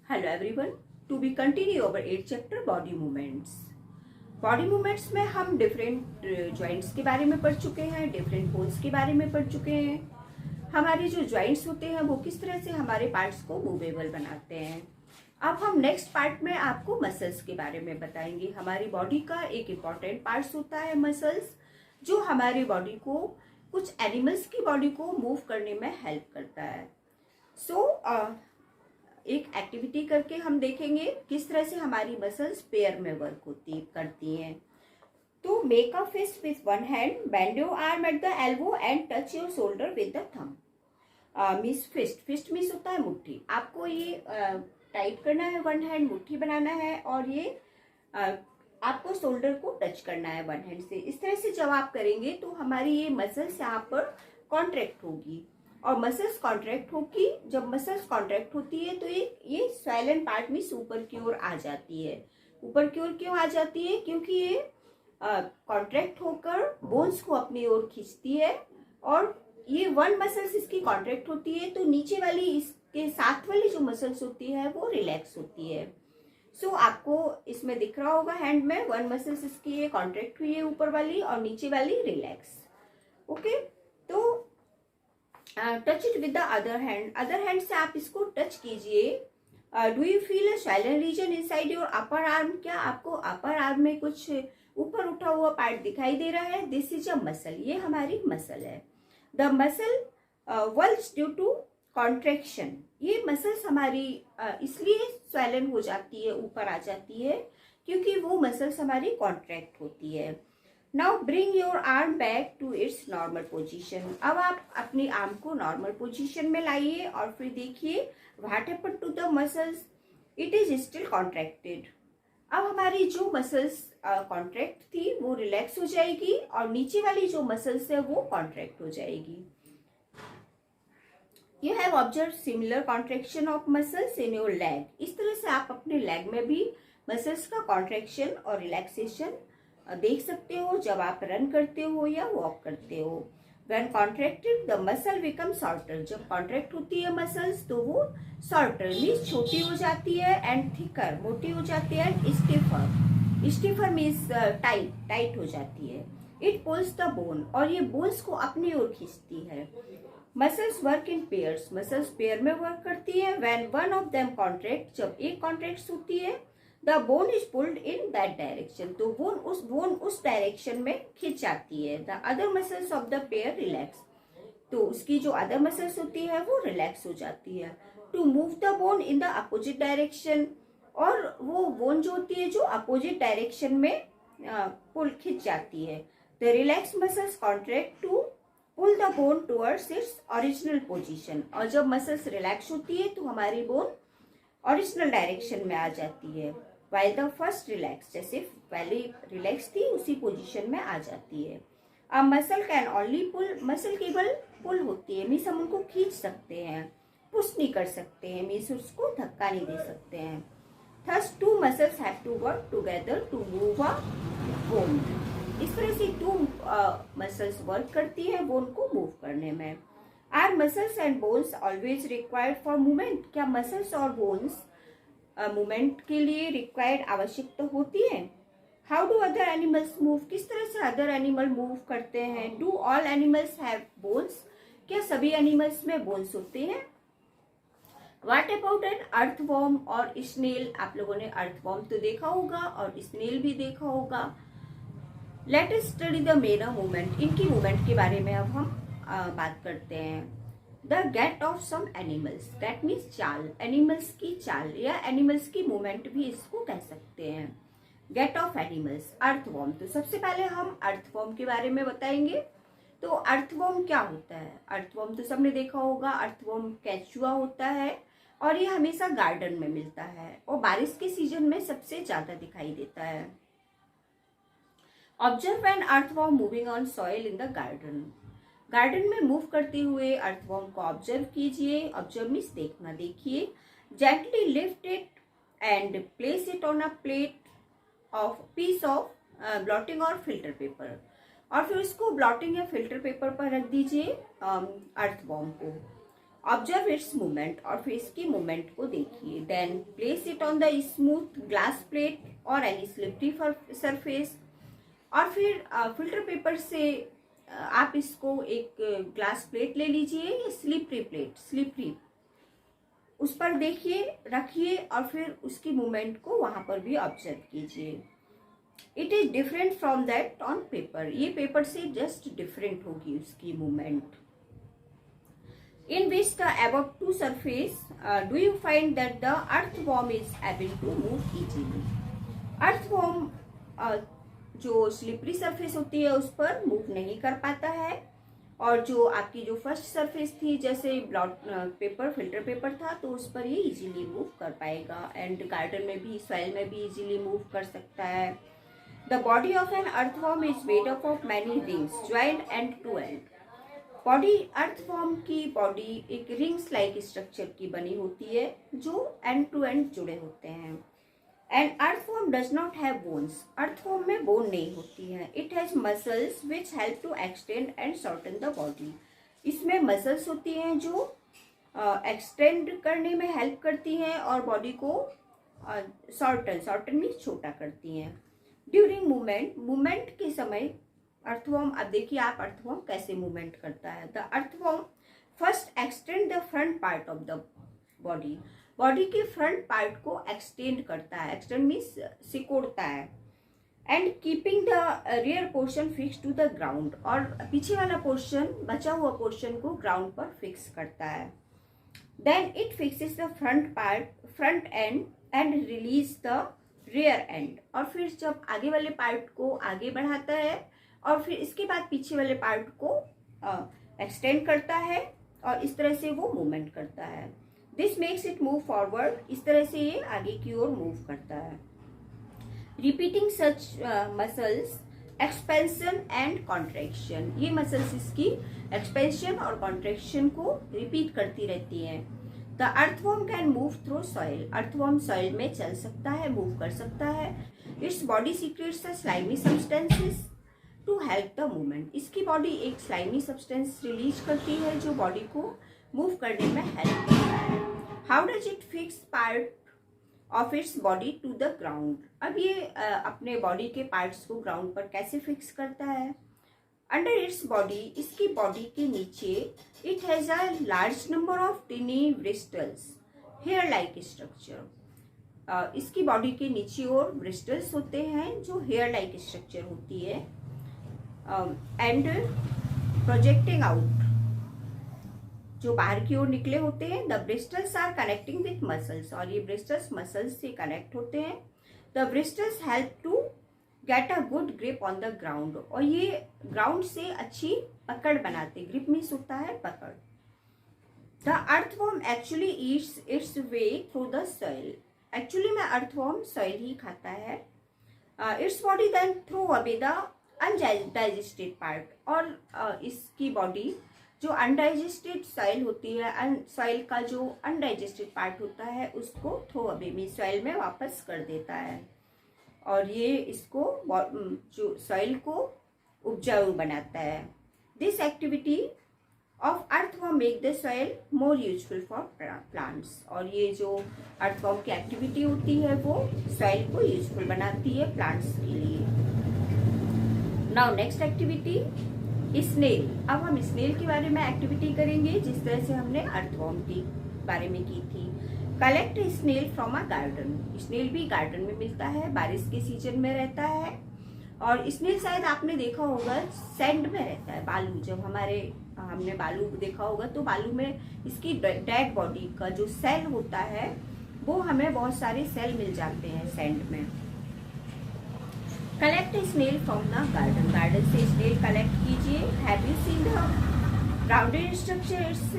Hello everyone, to be continue our 8th chapter body movements. Body movements में हम different joints के बारे में पढ़ चुके हैं, डिफरेंट बोन्स के बारे में पढ़ चुके हैं। हमारे जो जॉइंट्स होते हैं वो किस तरह से हमारे पार्ट्स को मूवेबल बनाते हैं। अब हम नेक्स्ट पार्ट में आपको मसल्स के बारे में बताएंगे। हमारी बॉडी का एक इम्पॉर्टेंट पार्ट्स होता है मसल्स, जो हमारी बॉडी को, कुछ एनिमल्स की बॉडी को मूव करने में हेल्प करता है। एक एक्टिविटी करके हम देखेंगे किस तरह से हमारी मसल्स पेयर में वर्क करती हैं। तो make a fist with one hand, bend your arm at the elbow and touch your shoulder with the thumb. Means fist means होता है मुट्ठी। आपको ये टाइट करना है, वन हैंड मुट्ठी बनाना है और ये आपको शोल्डर को टच करना है वन हैंड से। इस तरह से जब आप करेंगे तो हमारी ये मसल्स यहाँ पर कॉन्ट्रैक्ट होगी और मसल्स कॉन्ट्रैक्ट होगी। जब मसल्स कॉन्ट्रैक्ट होती है तो ये स्वेलन पार्ट में ऊपर की ओर आ जाती है। ऊपर की ओर क्यों आ जाती है? क्योंकि ये कॉन्ट्रैक्ट होकर बोन्स को अपनी ओर खींचती है और ये वन मसल्स इसकी कॉन्ट्रैक्ट होती है तो नीचे वाली, इसके साथ वाली जो मसल्स होती है वो रिलैक्स होती है। आपको इसमें दिख रहा होगा हैंड में वन मसल्स इसकी ये कॉन्ट्रैक्ट हुई है ऊपर वाली और नीचे वाली रिलैक्स। ओके, तो touch it with the other hand. Other hand से आप इसको टच कीजिए। Do you feel a swollen region inside your upper arm? क्या आपको अपर आर्म में कुछ ऊपर उठा हुआ पार्ट दिखाई दे रहा है? दिस इज अ मसल, ये हमारी मसल है। The muscle works due to contraction. ये मसल्स हमारी इसलिए स्वैलन हो जाती है, ऊपर आ जाती है, क्योंकि वो मसल्स हमारी कॉन्ट्रैक्ट होती है। Now bring your arm back to its normal position. अब आप अपनी आर्म को नॉर्मल पोजीशन में लाइए और फिर देखिए what happened to the muscles, it is still contracted. अब हमारी जो मसल्स कॉन्ट्रैक्ट थी वो रिलैक्स हो जाएगी और नीचे वाली जो मसल्स है वो कॉन्ट्रैक्ट हो जाएगी। You have observe similar contraction of muscles in your leg. इस तरह से आप अपने लेग में भी मसल्स का कॉन्ट्रैक्शन और रिलैक्सेशन देख सकते हो जब आप रन करते हो या वॉक करते हो। When contracted, the muscle becomes shorter. जब कॉन्ट्रैक्ट होती है मसल्स तो वो शॉर्टर मीन्स छोटी हो जाती है एंड थिकर मोटी हो जाती है एंड स्टिफर मीन्स टाइट हो जाती है। इट पुल्स द बोन और ये बोन्स को अपनी ओर खींचती है। Muscles work in pairs, muscles pair में वर्क करती है। When one of them contract, जब एक कॉन्ट्रैक्ट होती है, the bone is pulled in that direction, तो बोन उस डायरेक्शन में खिंच जाती है। The other muscles of the pair relax, तो उसकी जो अदर मसल्स होती है वो रिलैक्स हो जाती है। To move the bone in the opposite direction, और वो बोन जो होती है जो अपोजिट डायरेक्शन में पुल खिंच जाती है। The relax muscles contract to pull the bone towards its original position, और जब मसल्स रिलैक्स होती है तो हमारी बोन ओरिजिनल डायरेक्शन में आ जाती है। वाइल द फर्स्ट रिलैक्स, जैसे पहले रिलैक्स थी उसी पोजीशन में आ जाती है। अब muscle can only pull, muscle केवल पुल होती है मीन्स हम उनको खींच सकते हैं, पुश नहीं कर सकते हैं मीन्स उसको धक्का नहीं दे सकते हैं। Thus two muscles have to work together to move a bone. इस तरह से टू मसल्स वर्क करती है बोन को मूव करने में। Our muscles and bones always required for movement? क्या मसल्स और बोन्स मूवमेंट के लिए रिक्वायर्ड आवश्यकता होती है? How do other animals move? किस तरह से अदर एनिमल मूव करते हैं? Do all animals have bones? क्या सभी एनिमल्स में बोन्स होते हैं? व्हाट अबाउट एन अर्थवॉर्म और स्नेल? आप लोगों ने अर्थवॉर्म तो देखा होगा और स्नेल भी देखा होगा। Let us study the main movement. इनकी मूवमेंट के बारे में अब हम बात करते हैं। The gait of some animals, gait means चाल, एनिमल्स की चाल या एनिमल्स की मूवमेंट भी इसको कह सकते हैं। Gait of animals, earthworm. तो सबसे पहले हम अर्थवॉर्म के बारे में बताएंगे। तो अर्थवॉर्म क्या होता है? अर्थवॉर्म तो सबने देखा होगा, अर्थवॉर्म केचुआ होता है और ये हमेशा गार्डन में मिलता है और बारिश के सीजन में सबसे ज्यादा दिखाई देता है। Observe an earthworm moving on soil in the garden. Garden में मूव करते हुए अर्थवॉर्म को ऑब्जर्व कीजिए। ऑब्जर्व मीन्स देखना, देखिए। Gently lift it and place it on a plate of peace of blotting और फिल्टर पेपर, और फिर उसको ब्लॉटिंग या फिल्टर पेपर पर रख दीजिए अर्थवॉर्म को। ऑब्जर्व इट्स मूवमेंट, और फिर इसकी मूवमेंट को देखिए। Then place it on the smooth glass plate और एनी स्लिपरी सरफेस, और फिर फिल्टर पेपर से आप इसको एक ग्लास प्लेट ले लीजिए या स्लिपरी प्लेट, स्लिपरी, उस पर देखिए, रखिए और फिर उसकी मूवमेंट को वहां पर भी ऑब्जर्व कीजिए। It is different from that on paper, ये पेपर से जस्ट डिफरेंट होगी उसकी movement. In which the above two surface, do you find that the earthworm is able to move easily? earthworm जो स्लिपरी सरफेस होती है उस पर move नहीं कर पाता है, और जो आपकी जो फर्स्ट सरफेस थी जैसे ब्लॉट पेपर, फिल्टर पेपर था, तो उस पर ये इजीली मूव कर पाएगा। एंड गार्डन में भी, सॉइल में भी इजीली मूव कर सकता है। The body of an earthworm is made up of many rings joint end to end. Body, earthworm की बॉडी एक रिंग्स लाइक स्ट्रक्चर की बनी होती है जो एंड टू एंड जुड़े होते हैं। And earthworm does not have bones, earthworm में बोन नहीं होती है। It has muscles which help to extend and shorten the body, इसमें मसल्स होती हैं जो एक्सटेंड करने में हेल्प करती हैं और बॉडी को शॉर्टन मीन्स छोटा करती हैं। ड्यूरिंग मूवमेंट, मूवमेंट के समय अर्थवॉर्म, अब देखिए आप अर्थवॉर्म कैसे मूवमेंट करता है। The earthworm first extend the front part of the body, body के फ्रंट पार्ट को एक्सटेंड करता है, एक्सटेंड मीन्स सिकोड़ता है। And keeping the rear portion fix to the ground, और पीछे वाला पोर्शन, बचा हुआ पोर्शन को ग्राउंड पर फिक्स करता है। Then it fixes the front part, front end release the rear end, और फिर जब आगे वाले पार्ट को आगे बढ़ाता है और फिर इसके बाद पीछे वाले पार्ट को एक्सटेंड करता है और इस तरह से वो मूवमेंट करता है। This makes it move forward, इस तरह से ये आगे की ओर मूव करता है। Repeating such muscles expansion and contraction, ये मसल्स इसकी एक्सपेंशन और कॉन्ट्रैक्शन को रिपीट करती रहती हैं। The earthworm can move through soil, earthworm soil में चल सकता है, मूव कर सकता है। Its body secretes the slimy substances to help the movement, इसकी बॉडी एक स्लाइमी सब्सटेंस रिलीज करती है जो बॉडी को मूव करने में हेल्प करता है। How does it fix part of its body to the ground, अब ये अपने बॉडी के पार्ट्स को ग्राउंड पर कैसे फिक्स करता है। अंडर इट्स बॉडी, इसकी बॉडी के नीचे, it has a large number of tiny bristles hair like structure, इसकी बॉडी के नीचे और ब्रिस्टल्स होते हैं जो हेयर लाइक स्ट्रक्चर होती है। एंड प्रोजेक्टिंग आउट, जो बाहर की ओर निकले होते हैं। The bristles are connecting with muscles, और ये ब्रिस्टल्स मसल्स से कनेक्ट होते हैं। The bristles help to get a good grip on the ground, और ये ग्राउंड से अच्छी पकड़ बनाते, ग्रिप मीन्स होता है पकड़। The earthworm actually eats its way through the soil, actually में अर्थवॉर्म सॉइल ही खाता है। Its body then throw away the undigested part, और इसकी बॉडी जो अनडाइजेस्टेड सॉइल होती है, सॉइल का जो अनडाइजेस्टेड पार्ट होता है उसको थ्रो अवे में सॉइल में वापस कर देता है, और ये इसको जो सॉइल को उपजाऊ बनाता है। This activity of earthworm make the soil more useful for plants, और ये जो अर्थवॉर्म की एक्टिविटी होती है वो सॉइल को यूजफुल बनाती है प्लांट्स के लिए। नाउ नेक्स्ट एक्टिविटी स्नेल, अब हम स्नेल के बारे में एक्टिविटी करेंगे जिस तरह से हमने अर्थवॉर्म के बारे में की थी। Collect snail from a garden, snail भी गार्डन में मिलता है, बारिश के सीजन में रहता है। और स्नेल शायद आपने देखा होगा सैंड में रहता है, बालू, जब हमने बालू देखा होगा तो बालू में इसकी डेड बॉडी का जो सेल होता है वो हमें बहुत सारे सेल मिल जाते हैं सैंड में। Collect snail from the garden, garden से स्नेल कलेक्ट कीजिए। Have you seen the rounded structure its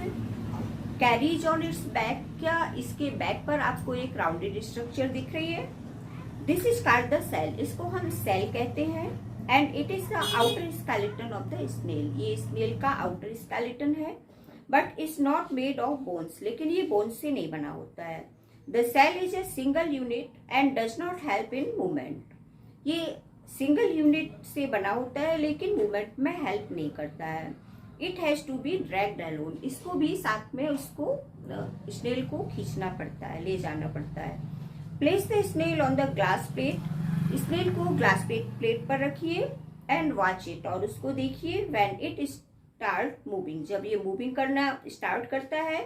carries on its back, क्या इसके बैक पर आपको एक राउंडेड स्ट्रक्चर दिख रही है। This is called the shell, इसको हम सेल कहते हैं। And it is the outer skeleton of the snail, ये स्नेल का आउटर स्केलेटन है, but is not made of bones, लेकिन ये बोन्स से नहीं बना होता है। The shell is a single unit and does not help in movement, ये सिंगल यूनिट से बना होता है लेकिन मूवमेंट में हेल्प नहीं करता है। It has to be dragged alone, इसको भी साथ में उसको स्नेल को खींचना पड़ता है, ले जाना पड़ता है। Place the snail on the glass plate, snail को ग्लास प्लेट पर रखिए। एंड वॉच इट, और उसको देखिए। व्हेन इट स्टार्ट मूविंग, जब ये मूविंग करना स्टार्ट करता है,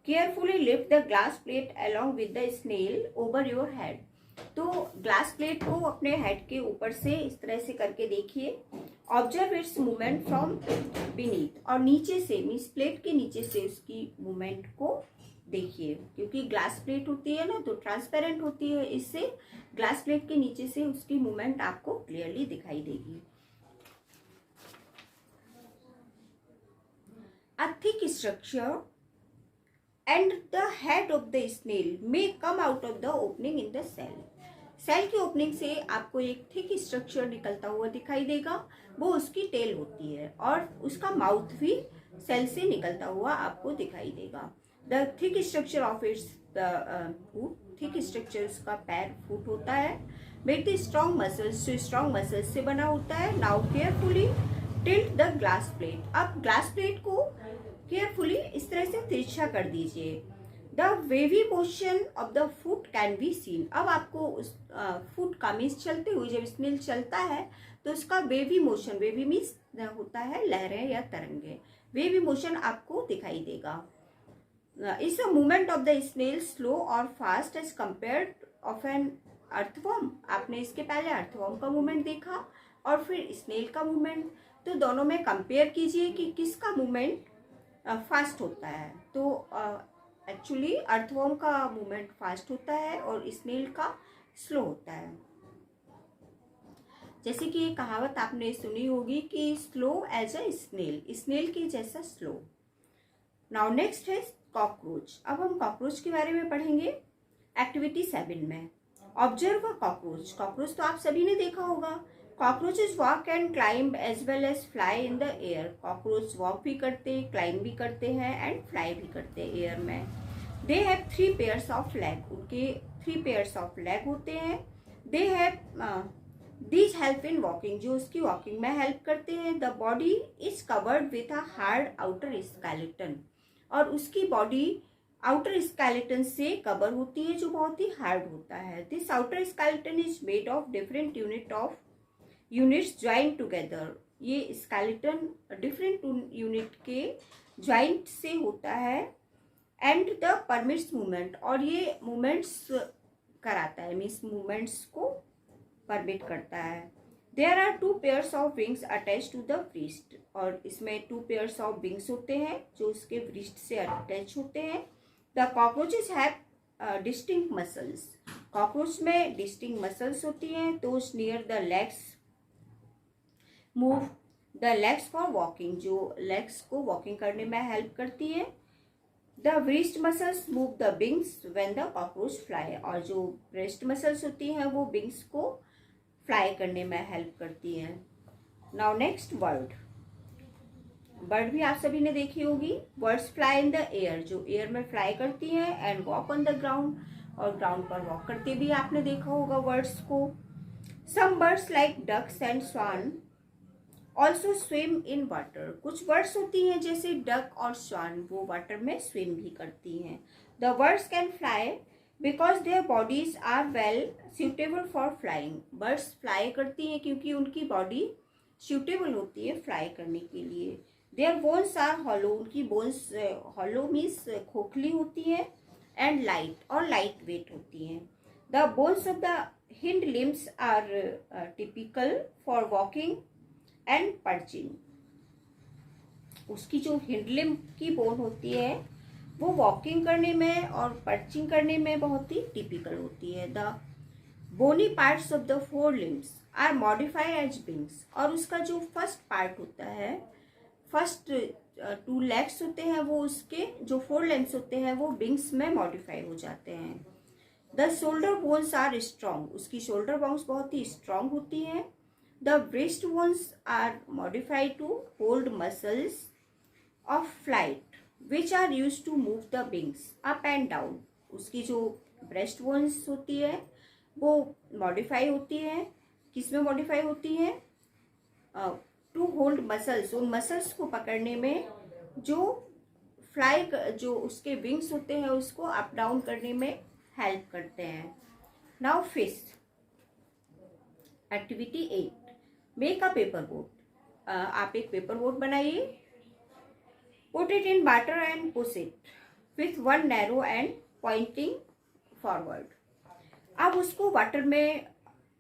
carefully lift the glass plate along with the snail over your head, तो ग्लास प्लेट को अपने हेड के ऊपर से इस तरह से करके देखिए। Observe it's movement from beneath, और नीचे से मीन्स प्लेट के नीचे से उसकी मूवमेंट को देखिए, क्योंकि ग्लास प्लेट होती है ना तो ट्रांसपेरेंट होती है, इससे ग्लास प्लेट के नीचे से उसकी मूवमेंट आपको क्लियरली दिखाई देगी। A thick structure and the head of the snail may come out of the opening in the cell. Shell की ओपनिंग से आपको एक थिक स्ट्रक्चर निकलता हुआ दिखाई देगा, वो उसकी टेल होती है, और उसका माउथ भी सेल से निकलता हुआ आपको दिखाई देगा। The thick structure of its foot, thick structure उसका पैर फुट होता है। मेड द स्ट्रॉन्ग मसल्स, जो स्ट्रॉन्ग मसल्स से बना होता है। Now carefully tilt the glass plate, अब ग्लास प्लेट को केयरफुली इस तरह से तिरछा कर दीजिए। The wavy motion of the foot can be seen, अब आपको उस फुट का मीन्स चलते हुए जब स्नेल चलता है तो उसका वेवी मोशन, वेवी मीन्स होता है लहरें या तरंगे, वेवी मोशन आपको दिखाई देगा। Is the movement of the snail slow और fast as compared of an earthworm, आपने इसके पहले अर्थवर्म का मूवमेंट देखा और फिर स्नेल का मूवमेंट, तो दोनों में कंपेयर कीजिए कि किसका मूवमेंट फास्ट होता है। तो एक्चुअली अर्थवर्म का मूवमेंट फास्ट होता है और स्नेल का स्लो होता है। जैसे कि ये कहावत आपने सुनी होगी कि slow as a snail, snail की जैसा स्लो। नाउ नेक्स्ट है कॉकरोच, अब हम कॉकरोच के बारे में पढ़ेंगे एक्टिविटी 7 में। ऑब्जर्व अ कॉकरोच, कॉकरोच तो आप सभी ने देखा होगा। Cockroaches walk and climb as well as fly in the air, cockroach walk भी करते, क्लाइंब भी करते हैं एंड फ्लाई भी करते हैं एयर में। They have 3 pairs of leg, उनके 3 पेयर्स ऑफ लेग होते हैं। They have these help in walking, जो उसकी वॉकिंग में हेल्प करते हैं। The body is covered with a hard outer skeleton, और उसकी बॉडी आउटर स्केलेटन से कवर होती है जो बहुत ही हार्ड होता है। This outer skeleton is made of different units join together, ये स्केलेटन डिफरेंट यूनिट के ज्वाइंट से होता है। एंड द परमिट्स मूवमेंट, और ये मूवमेंट्स कराता है, मीन्स मूवमेंट्स को परमिट करता है। There are 2 pairs of wings attach to the wrist, और इसमें 2 पेयर्स ऑफ विंग्स होते हैं जो उसके व्रिस्ट से अटैच होते हैं। The cockroaches have distinct muscles, cockroach में डिस्टिंक्ट मसल्स होती हैं। Those near the legs move the legs for walking, जो लेग्स को वॉकिंग करने में हेल्प करती है। The breast muscles move the wings when the cockroach fly, और जो ब्रेस्ट मसल्स होती हैं वो विंग्स को फ्लाई करने में हेल्प करती हैं। नाउ नेक्स्ट बर्ड, बर्ड भी आप सभी ने देखी होगी। Birds fly in the air, जो एयर में फ्लाई करती हैं। And walk on the ground, और ग्राउंड पर वॉक करते भी आपने देखा होगा बर्ड्स को। Some birds like ducks and swan also swim in water, कुछ बर्ड्स होती हैं जैसे डक और स्वान, वो वाटर में स्विम भी करती हैं। The birds can fly because their bodies are well suitable for flying, birds fly करती हैं क्योंकि उनकी बॉडी सूटेबल होती है फ्लाई करने के लिए। देयर बोन्स आर हॉलो, उनकी बोन्स हॉलो मीन्स खोखली होती है। एंड लाइट, और लाइट वेट होती हैं। The bones of the hind limbs are typical for walking and perching, उसकी जो हिंडलिम की बोन होती है वो वॉकिंग करने में और पर्चिंग करने में बहुत ही टिपिकल होती है। The bony parts of the 4 limbs are modified as wings, और उसका जो फर्स्ट पार्ट होता है, फर्स्ट 2 लेग्स होते हैं, वो उसके जो 4 लिम्स होते हैं वो विंग्स में मॉडिफाई हो जाते हैं। The shoulder bones are strong, उसकी शोल्डर बोन्स बहुत ही स्ट्रॉन्ग होती हैं। The breast bones are modified to hold muscles of flight, which are used to move the wings up and down. उसकी जो breast bones होती है वो मॉडिफाई होती है, किस में मॉडिफाई होती है? टू होल्ड मसल्स, उन मसल्स को पकड़ने में, जो जो उसके विंग्स होते हैं उसको अप डाउन करने में हेल्प करते हैं। Now fish activity 8, make a paper boat. आप एक पेपर बोट बनाइए। Put it in water and push it with one narrow and Poynting forward. अब उसको वाटर में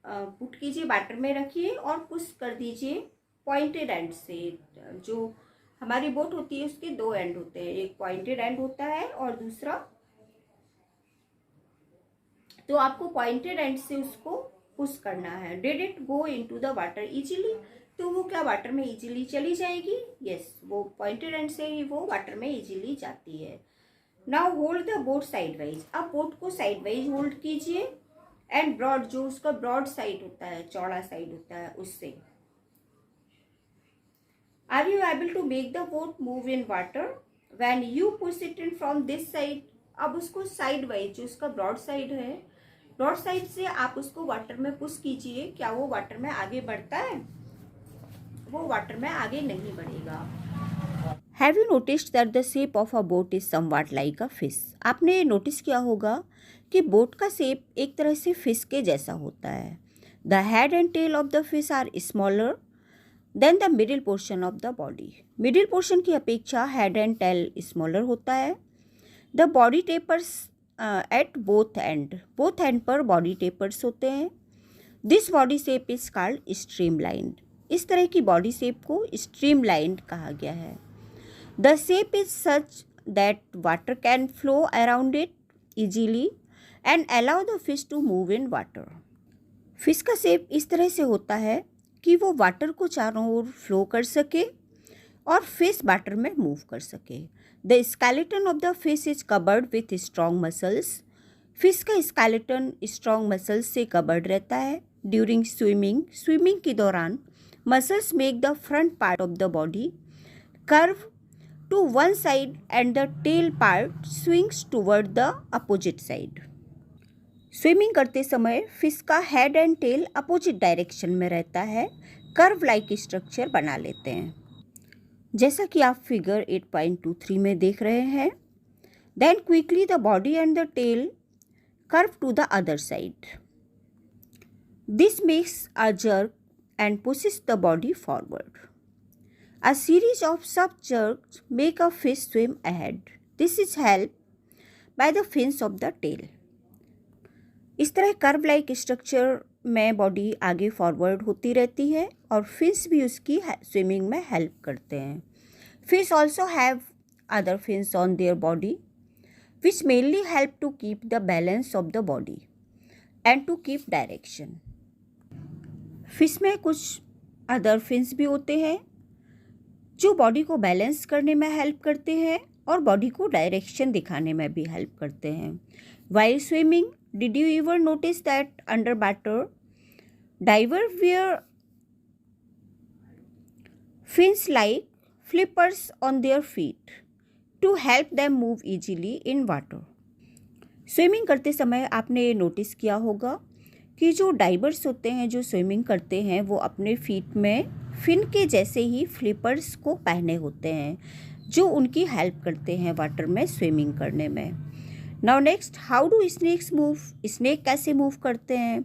पुट कीजिए, वाटर में रखिए और पुश कर दीजिए पॉइंटेड एंड से। जो हमारी बोट होती है उसके दो एंड होते हैं, एक पॉइंटेड एंड होता है और दूसरा, तो आपको पॉइंटेड एंड से उसको पुश करना है। Did it go into the water easily, तो वो क्या वाटर में इजीली चली जाएगी? यस, वो पॉइंटेड एंड से ही वो वाटर में इजीली जाती है। Now hold the boat sideways. अब बोट को साइडवाइज होल्ड कीजिए एंड ब्रॉड, जो उसका ब्रॉड साइड होता है, चौड़ा साइड होता है, उससे। Are you able to make the boat move in water when you push it in from this side. अब उसको साइड वाइज, जो उसका ब्रॉड साइड है, ब्रॉड साइड से आप उसको वाटर में पुश कीजिए। क्या वो वाटर में आगे बढ़ता है? वो वाटर में आगे नहीं बढ़ेगा। Have you noticed that the shape of a boat is somewhat like a fish. आपने नोटिस किया होगा कि बोट का शेप एक तरह से फिश के जैसा होता है। The head and tail of the fish are smaller than the middle portion of the body. Middle portion की अपेक्षा हेड एंड टेल स्मॉलर होता है। The body tapers at both end पर बॉडी टेपर्स होते हैं। This body shape is called streamlined. इस तरह की बॉडी शेप को स्ट्रीमलाइन्ड कहा गया है। The shape is such that water can flow around it easily and allow the fish to move in water. Fish का शेप इस तरह से होता है कि वो वाटर को चारों ओर फ्लो कर सके और फिश वाटर में मूव कर सके। The skeleton of the fish is covered with strong muscles. Fish का स्केलेटन स्ट्रॉन्ग मसल्स से कवर्ड रहता है। ड्यूरिंग स्विमिंग के दौरान muscles make the front part of the body curve to one side and the tail part swings toward the opposite side. Swimming करते समय fish का head and tail opposite direction में रहता है, कर्व लाइक स्ट्रक्चर बना लेते हैं, जैसा कि आप फिगर 8.23 में देख रहे हैं। Then quickly the body and the tail curve to the other side. This makes a jerk and pushes the body forward. A series of such jerks make a fish swim ahead. This is helped by the fins of the tail. इस तरह curve like structure में body आगे forward होती रहती है और fish भी उसकी स्विमिंग में हेल्प करते हैं। Fish also have other fins on their body which mainly help to keep the balance of the body and to keep direction. Fish में कुछ अदर फिन्स भी होते हैं जो बॉडी को बैलेंस करने में हेल्प करते हैं और बॉडी को डायरेक्शन दिखाने में भी हेल्प करते हैं। While swimming, did you ever notice that under water diver wear fins like flippers on their feet to help them move easily in water? Swimming करते समय आपने ये नोटिस किया होगा कि जो डाइवर्स होते हैं, जो स्विमिंग करते हैं, वो अपने फीट में फिन के जैसे ही फ्लिपर्स को पहने होते हैं जो उनकी हेल्प करते हैं वाटर में स्विमिंग करने में। Now next, how do snakes move. Snake कैसे मूव करते हैं?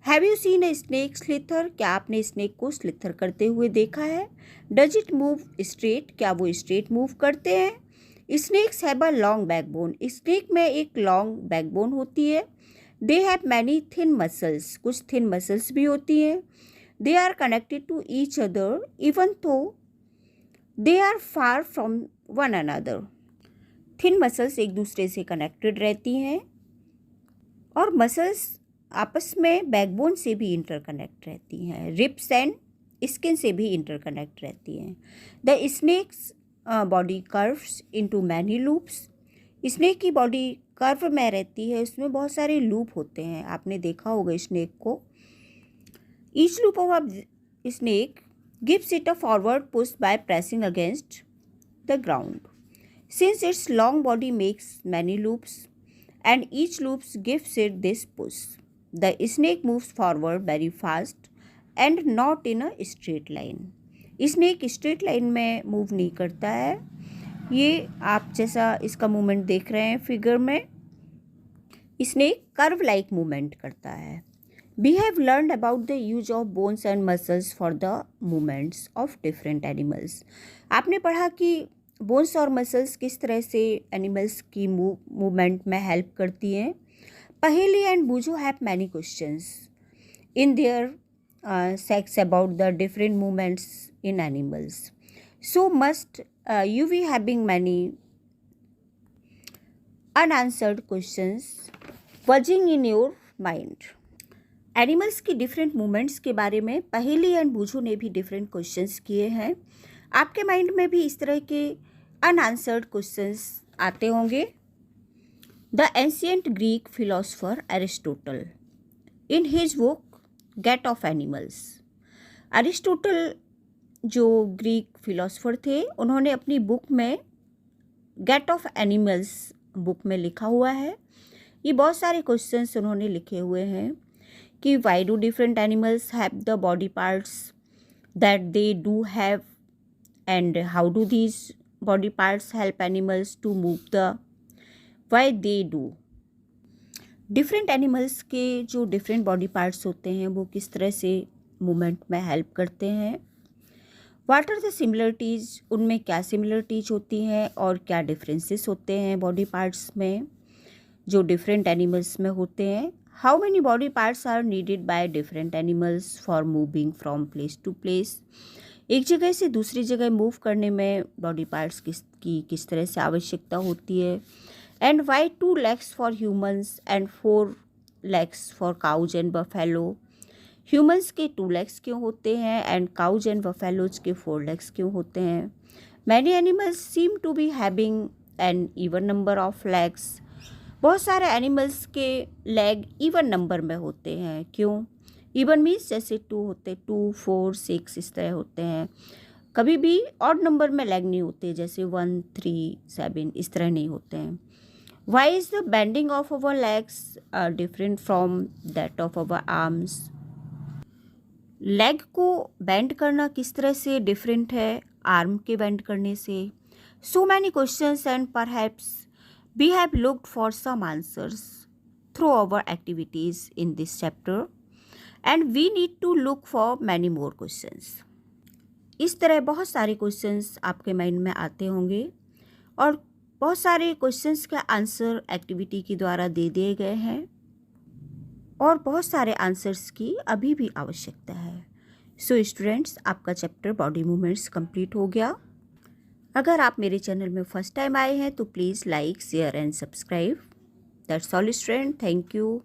Have you seen a snake slither. क्या आपने स्नेक को स्लिथर करते हुए देखा है? Does it move straight. क्या वो स्ट्रेट मूव करते हैं? Snakes have a long backbone. Snake में एक लॉन्ग बैकबोन होती है। They have many thin muscles. कुछ थिन मसल्स भी होती हैं। They are connected to each other even थो they are far from one another. Thin muscles एक दूसरे से कनेक्टेड रहती हैं और मसल्स आपस में बैकबोन से भी इंटरकनेक्ट रहती हैं। रिब्स एंड स्किन से भी इंटरकनेक्ट रहती हैं। The snake's body curves into many loops. Snake की बॉडी कर्व में रहती है, उसमें बहुत सारे लूप होते हैं। आपने देखा होगा स्नेक को। Each loop of a snake gives it a forward push by pressing against the ground. Since it's long body makes many loops and each loops gives it this push. The snake moves forward very fast and not in a straight line. Snake straight line में move नहीं करता है। ये आप जैसा इसका movement देख रहे हैं फिगर में, स्नेक कर्व लाइक मूवमेंट करता है। We have learned about the use of bones and muscles for the movements of different animals. आपने पढ़ा कि बोन्स और मसल्स किस तरह से एनिमल्स की मूवमेंट में हेल्प करती हैं। Paheli and Boojho have many questions in their sex about the different movements in animals, so must you be having many unanswered questions buzzing in your mind. Animals की different movements के बारे में पहेली and बूझो ने भी डिफरेंट क्वेश्चंस किए हैं। आपके माइंड में भी इस तरह के अनआंसर्ड क्वेश्चंस आते होंगे। The ancient Greek philosopher Aristotle in his book gait of animals, Aristotle जो ग्रीक फिलोसोफर थे, उन्होंने अपनी बुक में गेट ऑफ एनिमल्स बुक में लिखा हुआ है। ये बहुत सारे क्वेश्चंस उन्होंने लिखे हुए हैं कि why do different animals have the body parts that they do have and how do these body parts help animals to move the way they do. Different animals के जो डिफरेंट बॉडी पार्ट्स होते हैं वो किस तरह से movement में help करते हैं। व्हाट आर द सिमिलरिटीज़, उनमें क्या सिमिलरिटीज होती हैं और क्या डिफरेंसेस होते हैं बॉडी पार्ट्स में जो डिफरेंट एनिमल्स में होते हैं। How many body parts are needed by different animals for moving from place to place, एक जगह से दूसरी जगह मूव करने में बॉडी पार्ट्स किस तरह से आवश्यकता होती है। And why 2 legs for humans and 4 legs for cows and buffalo, humans के 2 legs क्यों होते हैं एंड काउज एंड बफेलोज के 4 legs क्यों होते हैं। Many animals seem to be having an even number of legs, बहुत सारे एनिमल्स के लेग इवन नंबर में होते हैं, क्यों। इवन मीन्स जैसे 2 होते, 2, 4, 6 इस तरह होते हैं। कभी भी ऑड नंबर में लेग नहीं होते, जैसे 1, 3, 7 इस तरह नहीं होते हैं। Why is the bending of our legs different from that of our arms, leg को बेंड करना किस तरह से डिफरेंट है आर्म के बेंड करने से। So many questions and perhaps we have looked for some answers through our activities in this chapter and we need to look for many more questions. इस तरह बहुत सारे क्वेश्चंस आपके माइंड में आते होंगे और बहुत सारे क्वेश्चंस का आंसर एक्टिविटी के द्वारा दे दिए गए हैं और बहुत सारे आंसर्स की अभी भी आवश्यकता है। सो स्टूडेंट्स, आपका चैप्टर बॉडी मूवमेंट्स कंप्लीट हो गया। अगर आप मेरे चैनल में फर्स्ट टाइम आए हैं तो please like, share and subscribe. That's all student, thank you.